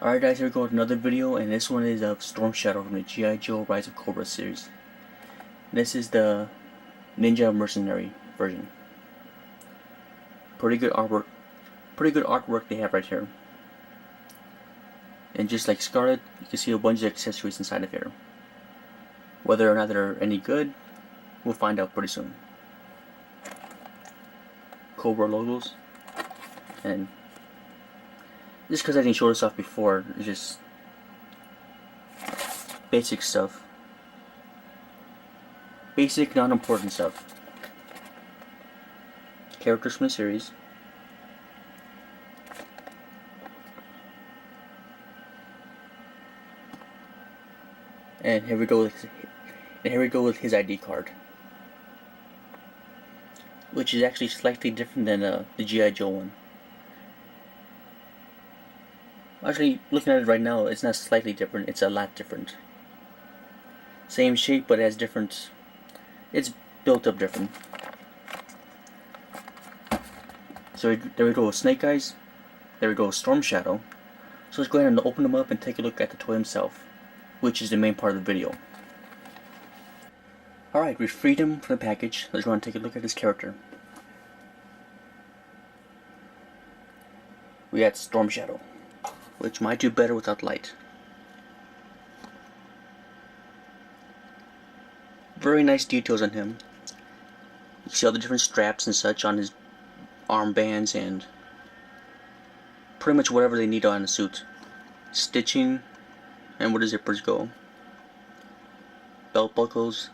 Alright guys, here we go with another video, and this one is of Storm Shadow from the G.I. Joe Rise of Cobra series. This is the Ninja Mercenary version. Pretty good artwork they have right here. And just like Scarlet, you can see a bunch of accessories inside of here. Whether or not they're any good, we'll find out pretty soon. Cobra logos, and just because I didn't show this off before, it's just basic stuff. Basic, non-important stuff. Characters from the series. And here we go with his ID card, which is actually slightly different than the G.I. Joe one. Actually, looking at it right now, it's not slightly different, it's a lot different. Same shape, but it has different... it's built up different. So there we go with Snake Eyes. There we go with Storm Shadow. So let's go ahead and open them up and take a look at the toy himself, which is the main part of the video. Alright, we freed him from the package. Let's go and take a look at his character. We got Storm Shadow, which might do better without light. Very nice details on him. You see all the different straps and such on his armbands and pretty much whatever they need on the suit. Stitching and where the zippers go. Belt buckles.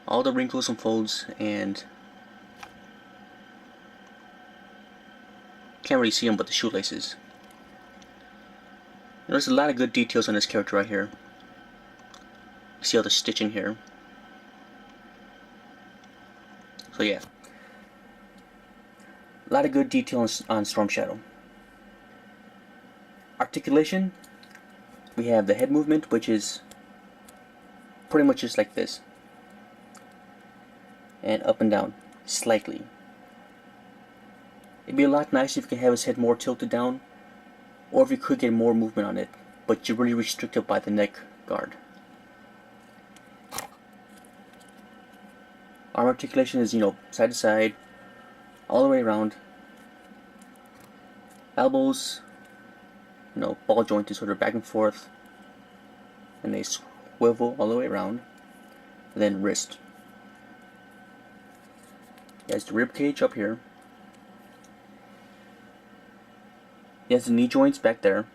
All the wrinkles and folds, and can't really see them but the shoelaces. There's a lot of good details on this character right here. You see all the stitching here. So yeah, a lot of good details on Storm Shadow. Articulation, we have the head movement, which is pretty much just like this, and up and down slightly. It'd be a lot nicer if you could have his head more tilted down, or if you could get more movement on it, but you're really restricted by the neck guard. Arm articulation is, side to side, all the way around. Elbows, ball jointed, sort of back and forth, and they swivel all the way around. And then wrist. He has the rib cage up here. He has the knee joints back there,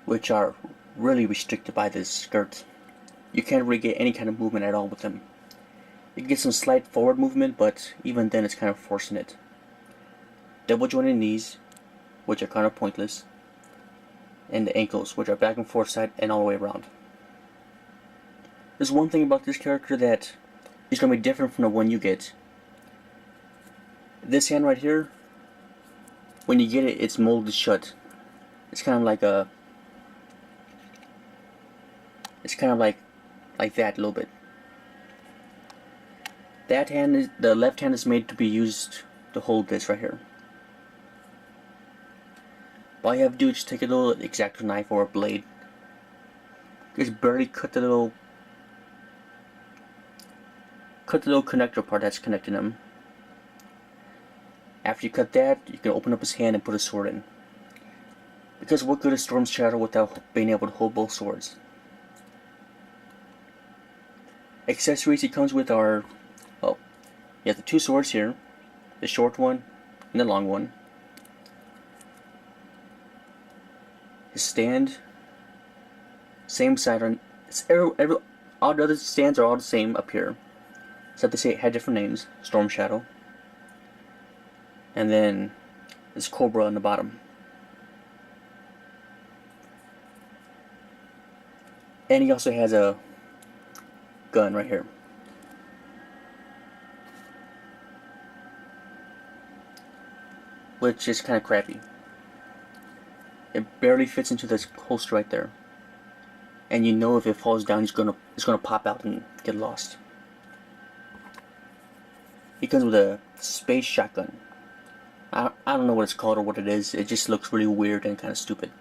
which are really restricted by this skirt. You can't really get any kind of movement at all with them. You can get some slight forward movement, but even then it's kind of forcing it. Double jointed knees, which are kind of pointless. And the ankles, which are back and forth side and all the way around. There's one thing about this character that is going to be different from the one you get. This hand right here, when you get it, it's molded shut. It's kind of like a... it's kind of like that a little bit. That hand is... the left hand is made to be used to hold this right here. All you have to do is just take a little X-Acto knife or a blade. Just barely cut the little connector part that's connecting them. After you cut that, you can open up his hand and put a sword in. Because what good is Storm Shadow without being able to hold both swords? Accessories he comes with are, well, you have the two swords here, the short one and the long one. His stand, same side on, all the other stands are all the same up here, except they say it had different names. Storm Shadow. And then this Cobra on the bottom. And he also has a gun right here. Which is kind of crappy. It barely fits into this holster right there. And if it falls down, it's gonna pop out and get lost. He comes with a space shotgun. I don't know what it's called or what it is. It just looks really weird and kind of stupid.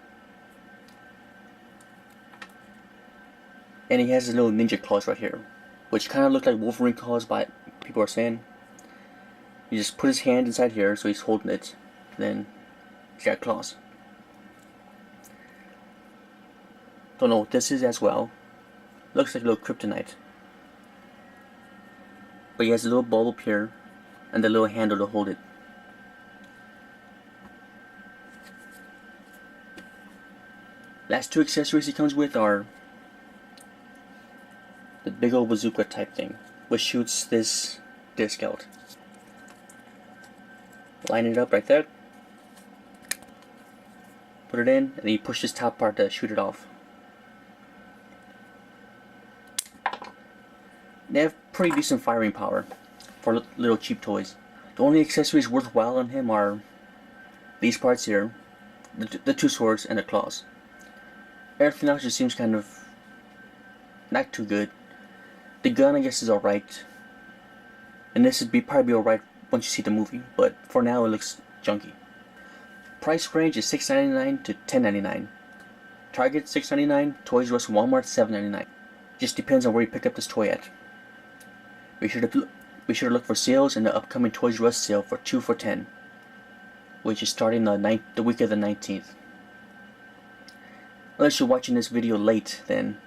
And he has his little ninja claws right here, which kind of look like Wolverine claws, but people are saying. You just put his hand inside here, so he's holding it, then he's got claws. Don't know what this is as well. Looks like a little kryptonite. But he has a little bulb up here, and the little handle to hold it. Last two accessories he comes with are the big old bazooka type thing, which shoots this disc out. Line it up right there. Put it in, and then you push this top part to shoot it off. They have pretty decent firing power for little cheap toys. The only accessories worthwhile on him are these parts here, the two swords, and the claws. Everything else just seems kind of not too good. The gun, I guess, is alright, and this would probably be alright once you see the movie, but for now it looks junky. Price range is $6.99 to $10.99. Target $6.99, Toys R Us, Walmart $7.99. Just depends on where you pick up this toy at. Be sure to look for sales in the upcoming Toys R Us sale for 2 for $10, which is starting the week of the 19th. Unless you're watching this video late, then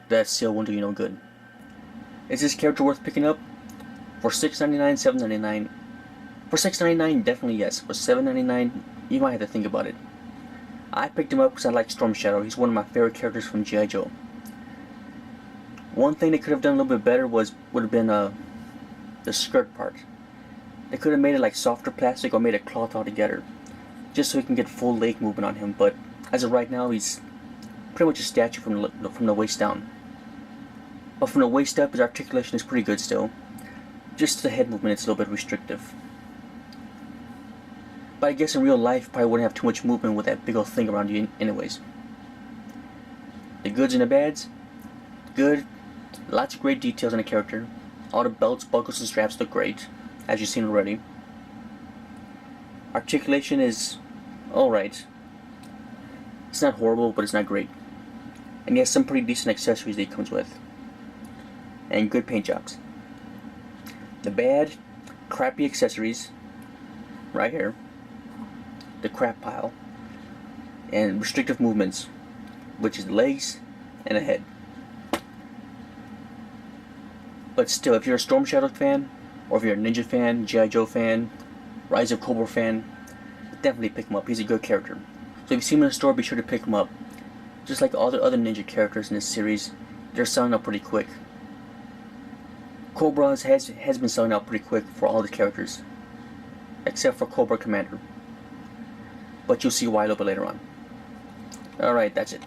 that sale won't do you no good. Is this character worth picking up? For $6.99, $7.99. For $6.99, definitely yes. For $7.99, you might have to think about it. I picked him up because I like Storm Shadow. He's one of my favorite characters from G.I. Joe. One thing they could have done a little bit better would have been the skirt part. They could have made it like softer plastic or made a cloth altogether, just so we can get full leg movement on him. But as of right now, he's pretty much a statue from the waist down. But from the waist up, his articulation is pretty good still. Just the head movement is a little bit restrictive. But I guess in real life, probably wouldn't have too much movement with that big old thing around you anyways. The goods and the bads, good. Lots of great details on the character. All the belts, buckles, and straps look great, as you've seen already. Articulation is alright. It's not horrible, but it's not great. And he has some pretty decent accessories that he comes with. And good paint jobs. The bad, crappy accessories, right here. The crap pile. And restrictive movements, which is the legs and the head. But still, if you're a Storm Shadow fan, or if you're a Ninja fan, G.I. Joe fan, Rise of Cobra fan, definitely pick him up. He's a good character. So if you see him in the store, be sure to pick him up. Just like all the other Ninja characters in this series, they're selling out pretty quick. Cobra has been selling out pretty quick for all the characters, except for Cobra Commander. But you'll see why a little bit later on. Alright, that's it.